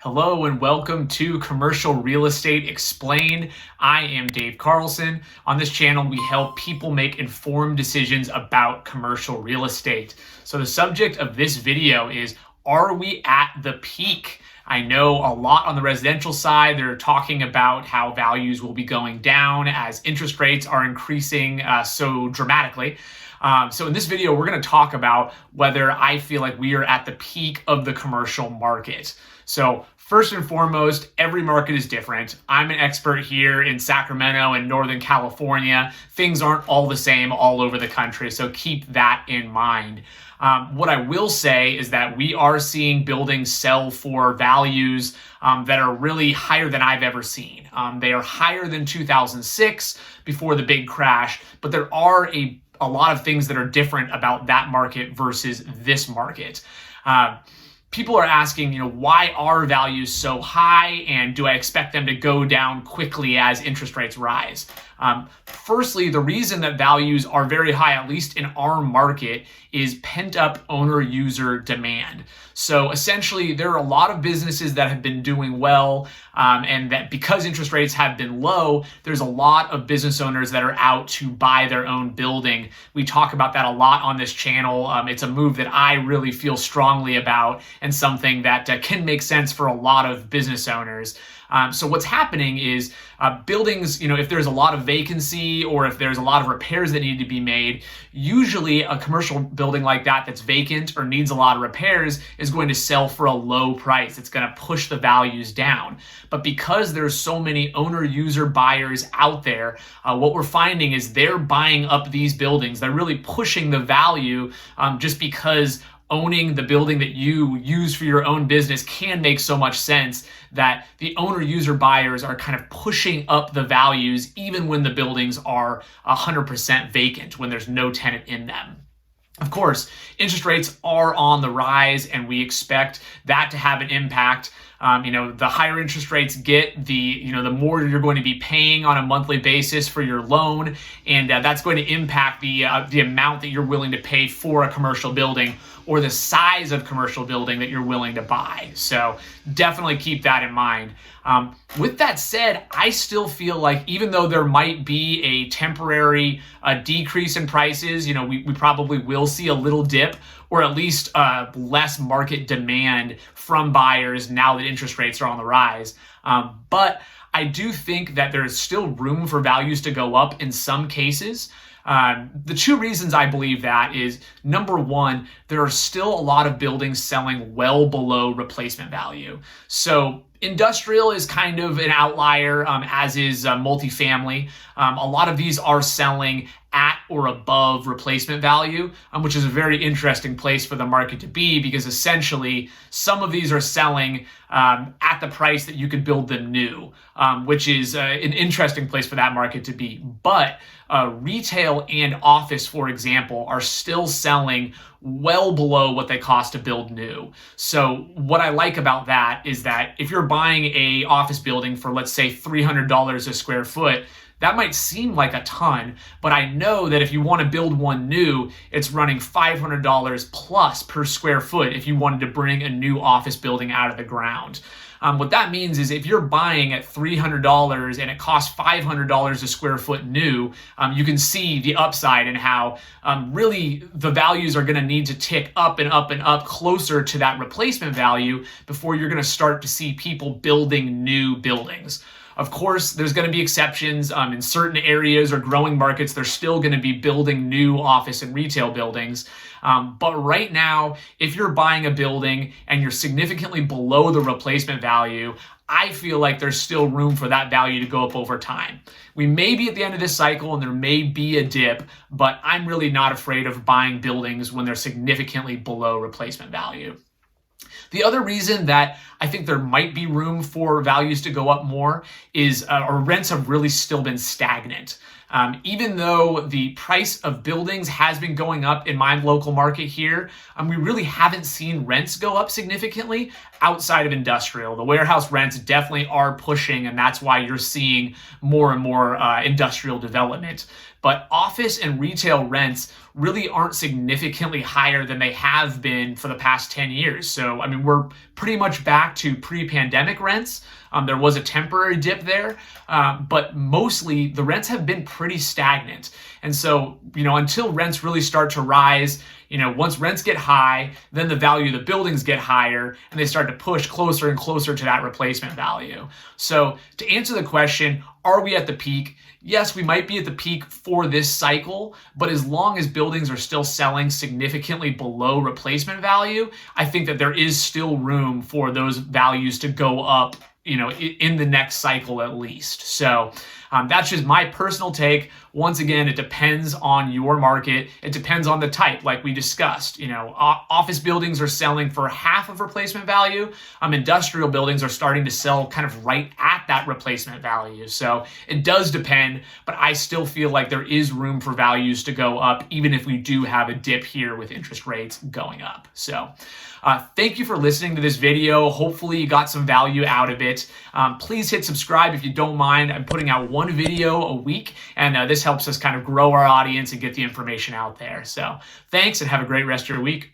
Hello and welcome to Commercial Real Estate Explained. I am Dave Carlson. On this channel, we help people make informed decisions about commercial real estate. So the subject of this video is, are we at the peak? I know a lot on the residential side, they're talking about how values will be going down as interest rates are increasing so dramatically. So in this video, we're going to talk about whether I feel like we are at the peak of the commercial market. So first and foremost, every market is different. I'm an expert here in Sacramento and Northern California. Things aren't all the same all over the country, so keep that in mind. What I will say is that we are seeing buildings sell for values that are really higher than I've ever seen. They are higher than 2006 before the big crash, but there are a lot of things that are different about that market versus this market. People are asking, why are values so high, and do I expect them to go down quickly as interest rates rise? Firstly, the reason that values are very high, at least in our market, is pent-up owner-user demand. So essentially, there are a lot of businesses that have been doing well, and that because interest rates have been low, there's a lot of business owners that are out to buy their own building. We talk about that a lot on this channel. It's a move that I really feel strongly about, and something that can make sense for a lot of business owners. So what's happening is buildings, if there's a lot of vacancy or if there's a lot of repairs that need to be made, usually a commercial building like that that's vacant or needs a lot of repairs is going to sell for a low price. It's going to push the values down. But because there's so many owner-user buyers out there, what we're finding is they're buying up these buildings. They're really pushing the value just because owning the building that you use for your own business can make so much sense that the owner-user buyers are kind of pushing up the values even when the buildings are 100% vacant, when there's no tenant in them. Of course, interest rates are on the rise, and we expect that to have an impact. The higher interest rates get, the more you're going to be paying on a monthly basis for your loan, and that's going to impact the amount that you're willing to pay for a commercial building, or the size of commercial building that you're willing to buy. So definitely keep that in mind. With that said, I still feel like even though there might be a temporary decrease in prices, we probably will see a little dip, or at least less market demand from buyers now that interest rates are on the rise. But I do think that there is still room for values to go up in some cases. The two reasons I believe that is, number one, there are still a lot of buildings selling well below replacement value. So industrial is kind of an outlier, as is multifamily. A lot of these are selling at or above replacement value, which is a very interesting place for the market to be, because essentially some of these are selling at the price that you could build them new, which is an interesting place for that market to be. But retail and office, for example, are still selling well below what they cost to build new. So what I like about that is that if you're buying a office building for, let's say, $300 a square foot, that might seem like a ton, but I know that if you want to build one new, it's running $500 plus per square foot if you wanted to bring a new office building out of the ground. What that means is if you're buying at $300 and it costs $500 a square foot new, you can see the upside and how really the values are going to need to tick up and up and up closer to that replacement value before you're going to start to see people building new buildings. Of course, there's going to be exceptions. In certain areas or growing markets, they're still going to be building new office and retail buildings. But right now, if you're buying a building and you're significantly below the replacement value, I feel like there's still room for that value to go up over time. We may be at the end of this cycle and there may be a dip, but I'm really not afraid of buying buildings when they're significantly below replacement value. The other reason that I think there might be room for values to go up more is our rents have really still been stagnant. Even though the price of buildings has been going up in my local market here, we really haven't seen rents go up significantly outside of industrial. The warehouse rents definitely are pushing, and that's why you're seeing more and more industrial development. But office and retail rents really aren't significantly higher than they have been for the past 10 years. So, I mean, we're pretty much back to pre-pandemic rents. There was a temporary dip there, but mostly the rents have been pretty stagnant. And so, until rents really start to rise, once rents get high, then the value of the buildings get higher and they start to push closer and closer to that replacement value. So to answer the question, are we at the peak? Yes, we might be at the peak for this cycle, but as long as buildings are still selling significantly below replacement value, I think that there is still room for those values to go up, in the next cycle at least. So that's just my personal take. Once again, it depends on your market. It depends on the type, like we discussed. Office buildings are selling for half of replacement value. Industrial buildings are starting to sell kind of right at that replacement value. So it does depend, but I still feel like there is room for values to go up, even if we do have a dip here with interest rates going up. So thank you for listening to this video. Hopefully you got some value out of it. Please hit subscribe if you don't mind. I'm putting out one video a week, and this helps us kind of grow our audience and get the information out there. So thanks, and have a great rest of your week.